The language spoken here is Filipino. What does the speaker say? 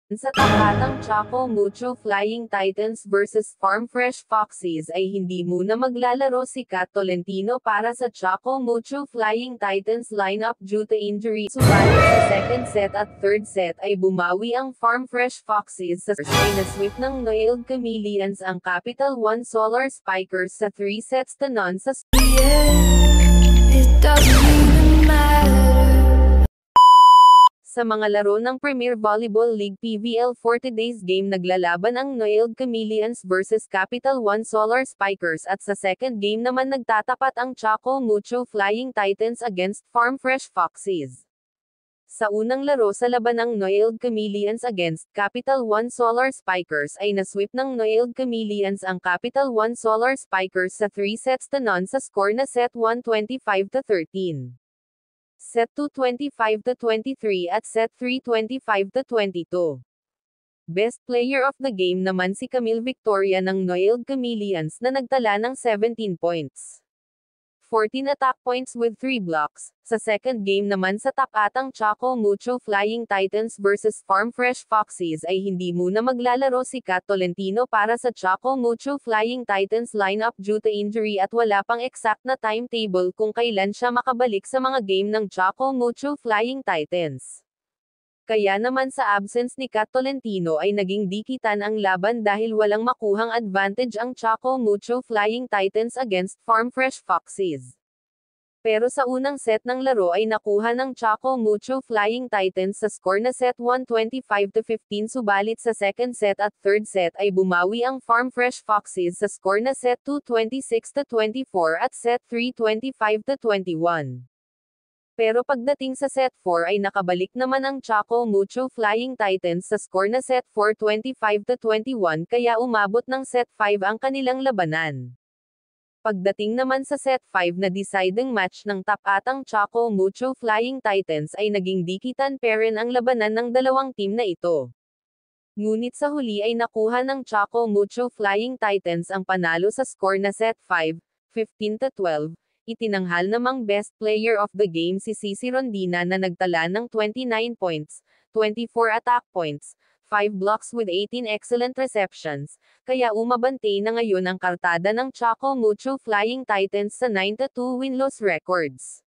Sa tapatang Choco Mucho Flying Titans versus Farm Fresh Foxes ay hindi muna maglalaro si Kat Tolentino para sa Choco Mucho Flying Titans lineup due to injury. Subalit sa second set at third set ay bumawi ang Farm Fresh Foxes sa first ay na-sweep ng Noiled Chameleons ang Capital One Solar Spikers sa 3-0 sa It doesn't even matter. Sa mga laro ng Premier Volleyball League PVL 40 Days Game naglalaban ang Noiled Chameleons versus Capital One Solar Spikers at sa second game naman nagtatapat ang Choco Mucho Flying Titans against Farm Fresh Foxes. Sa unang laro sa laban ng Noiled Chameleons against Capital One Solar Spikers ay na-sweep ng Noiled Chameleons ang Capital One Solar Spikers sa 3-0 sa score na set 125-13. Set 2 25-23 at set 3 25-22. Best player of the game naman si Camille Victoria ng Noiled Chameleons na nagtala ng 17 points. 14 attack points with 3 blocks. Sa second game naman sa tapatang Choco Mucho Flying Titans versus Farm Fresh Foxes ay hindi muna maglalaro si Kat Tolentino para sa Choco Mucho Flying Titans lineup due to injury at wala pang exact na timetable kung kailan siya makabalik sa mga game ng Choco Mucho Flying Titans. Kaya naman sa absence ni Kat Tolentino ay naging dikitan ang laban dahil walang makuhang advantage ang Choco Mucho Flying Titans against Farm Fresh Foxes. Pero sa unang set ng laro ay nakuha ng Choco Mucho Flying Titans sa score na set 125-15 subalit sa second set at third set ay bumawi ang Farm Fresh Foxes sa score na set 226-24 at set 3 25-21. Pero pagdating sa set 4 ay nakabalik naman ang Choco Mucho Flying Titans sa score na set 4 25-21 kaya umabot ng set 5 ang kanilang labanan. Pagdating naman sa set 5 na deciding match ng tapatang Choco Mucho Flying Titans ay naging dikitan pa rin ang labanan ng dalawang team na ito. Ngunit sa huli ay nakuha ng Choco Mucho Flying Titans ang panalo sa score na set 5, 15-12. Itinanghal namang best player of the game si Cici Rondina na nagtala ng 29 points, 24 attack points, 5 blocks with 18 excellent receptions, kaya umabante na ngayon ang kartada ng Choco Mucho Flying Titans sa 9-2 win-loss records.